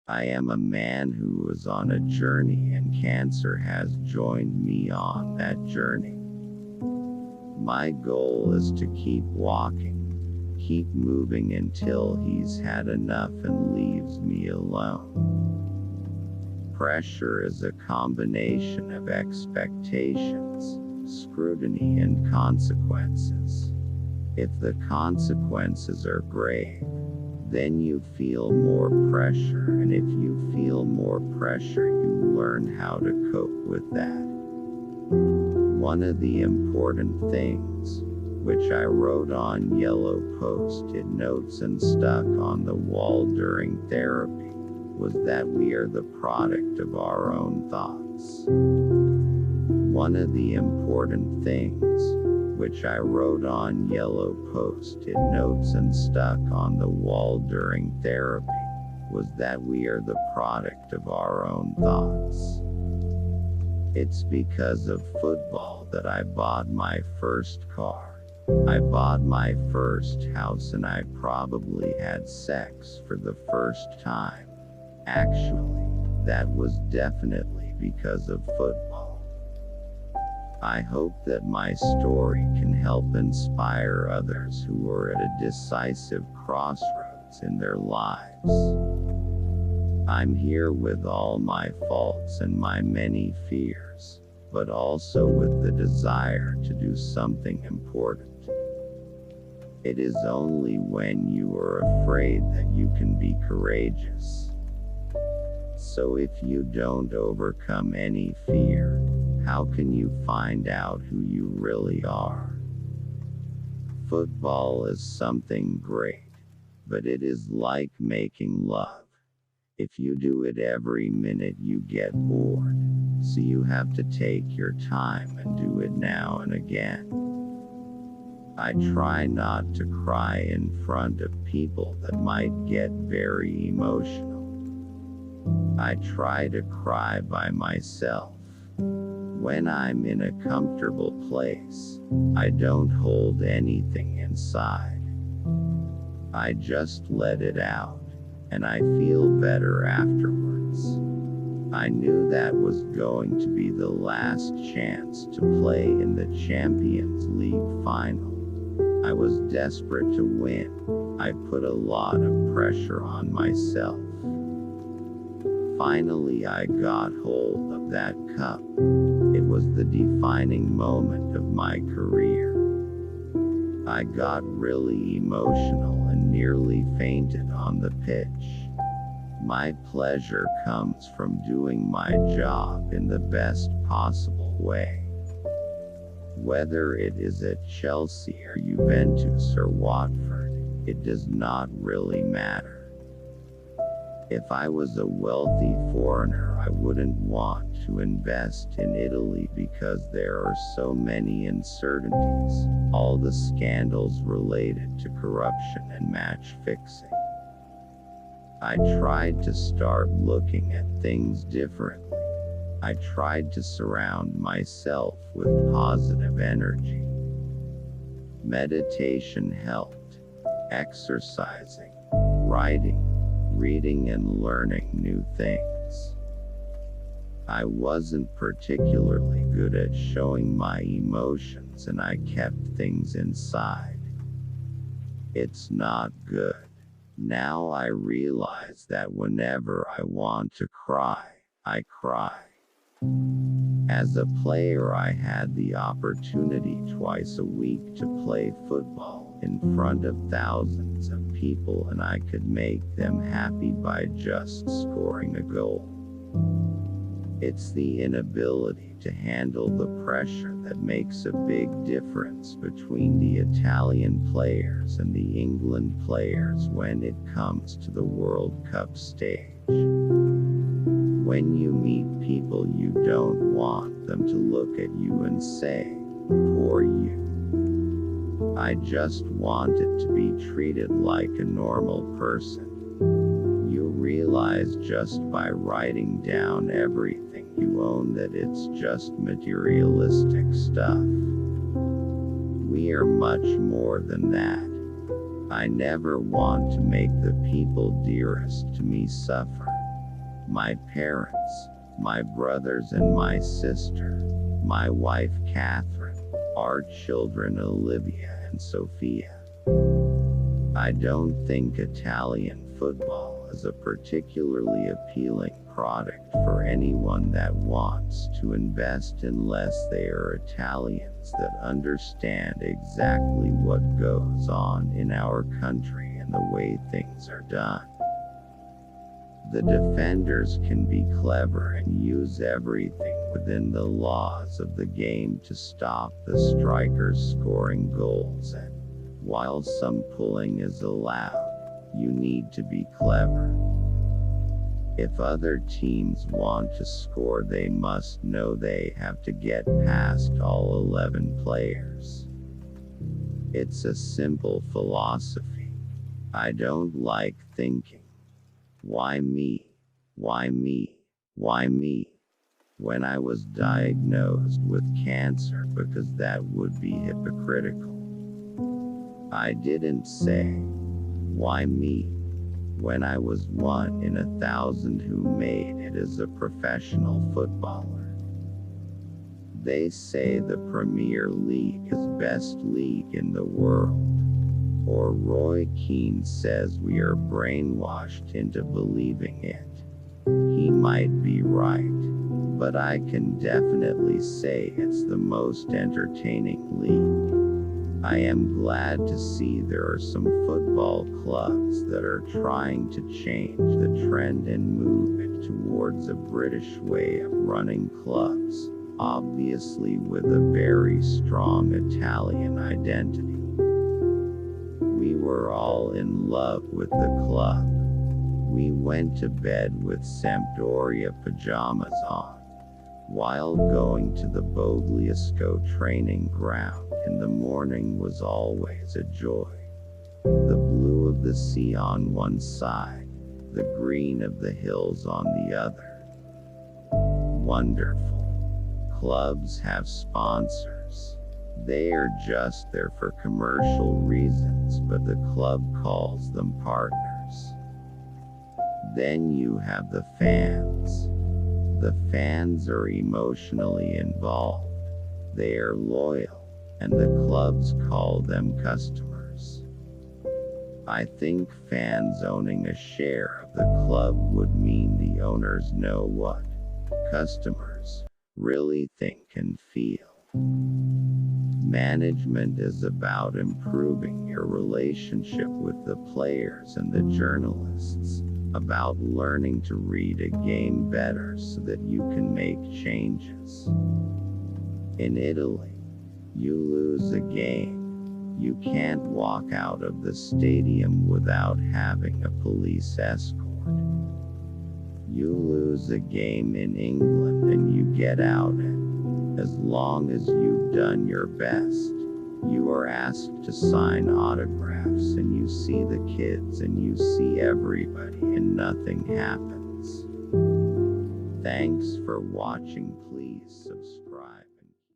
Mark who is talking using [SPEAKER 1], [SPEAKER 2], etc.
[SPEAKER 1] I am a man who is on a journey, and cancer has joined me on that journey. My goal is to keep walking, keep moving until he's had enough and leaves me alone. Pressure is a combination of expectations, scrutiny, and consequences. If the consequences are grave, then you feel more pressure, and if you feel more pressure, you learn how to cope with that. One of the important things, which I wrote on yellow post-it notes and stuck on the wall during therapy, was that we are the product of our own thoughts. One of the important things, which I wrote on yellow post-it notes and stuck on the wall during therapy, was that we are the product of our own thoughts. It's because of football that I bought my first car. I bought my first house, and I probably had sex for the first time. Actually, that was definitely because of football. I hope that my story can help inspire others who are at a decisive crossroads in their lives. I'm here with all my faults and my many fears, but also with the desire to do something important. It is only when you are afraid that you can be courageous. So if you don't overcome any fear, how can you find out who you really are? Football is something great, but it is like making love. If you do it every minute, you get bored, so you have to take your time and do it now and again. I try not to cry in front of people that might get very emotional. I try to cry by myself. When I'm in a comfortable place, I don't hold anything inside. I just let it out, and I feel better afterwards. I knew that was going to be the last chance to play in the Champions League final. I was desperate to win. I put a lot of pressure on myself. Finally, I got hold of that cup. It was the defining moment of my career. I got really emotional and nearly fainted on the pitch. My pleasure comes from doing my job in the best possible way. Whether it is at Chelsea or Juventus or Watford, it does not really matter. If I was a wealthy foreigner, I wouldn't want to invest in Italy because there are so many uncertainties, all the scandals related to corruption and match fixing. I tried to start looking at things differently. I tried to surround myself with positive energy. Meditation helped. Exercising, writing, reading, and learning new things. I wasn't particularly good at showing my emotions, and I kept things inside. It's not good. Now I realize that whenever I want to cry, I cry. As a player, I had the opportunity twice a week to play football in front of thousands of people, and I could make them happy by just scoring a goal. It's the inability to handle the pressure that makes a big difference between the Italian players and the England players when it comes to the World Cup stage. When you meet people, you don't want them to look at you and say, "Poor you." I just wanted to be treated like a normal person. You realize just by writing down everything you own that it's just materialistic stuff. We are much more than that. I never want to make the people dearest to me suffer. My parents, my brothers and my sister, my wife Catherine, our children Olivia and Sophia. I don't think Italian football is a particularly appealing product for anyone that wants to invest unless they are Italians that understand exactly what goes on in our country and the way things are done. The defenders can be clever and use everything within the laws of the game to stop the strikers scoring goals, and while some pulling is allowed, you need to be clever. If other teams want to score, they must know they have to get past all 11 players. It's a simple philosophy. I don't like thinking, why me? Why me? Why me? When I was diagnosed with cancer, because that would be hypocritical. I didn't say, why me? When I was 1 in 1,000 who made it as a professional footballer. They say the Premier League is best league in the world. Or Roy Keane says we are brainwashed into believing it. He might be right, but I can definitely say it's the most entertaining league. I am glad to see there are some football clubs that are trying to change the trend and move it towards a British way of running clubs, obviously with a very strong Italian identity. We were all in love with the club. We went to bed with Sampdoria pajamas on, while going to the Bogliasco training ground in the morning was always a joy. The blue of the sea on one side, the green of the hills on the other. Wonderful. Clubs have sponsors. They are just there for commercial reasons, but the club calls them partners. Then you have the fans. The fans are emotionally involved. They are loyal, and the clubs call them customers. I think fans owning a share of the club would mean the owners know what customers really think and feel. Management is about improving your relationship with the players and the journalists, about learning to read a game better so that you can make changes. In Italy, you lose a game, you can't walk out of the stadium without having a police escort. You lose a game in England and you get out, and as long as you've done your best, you are asked to sign autographs, and you see the kids and you see everybody and nothing happens. Thanks for watching. Please subscribe.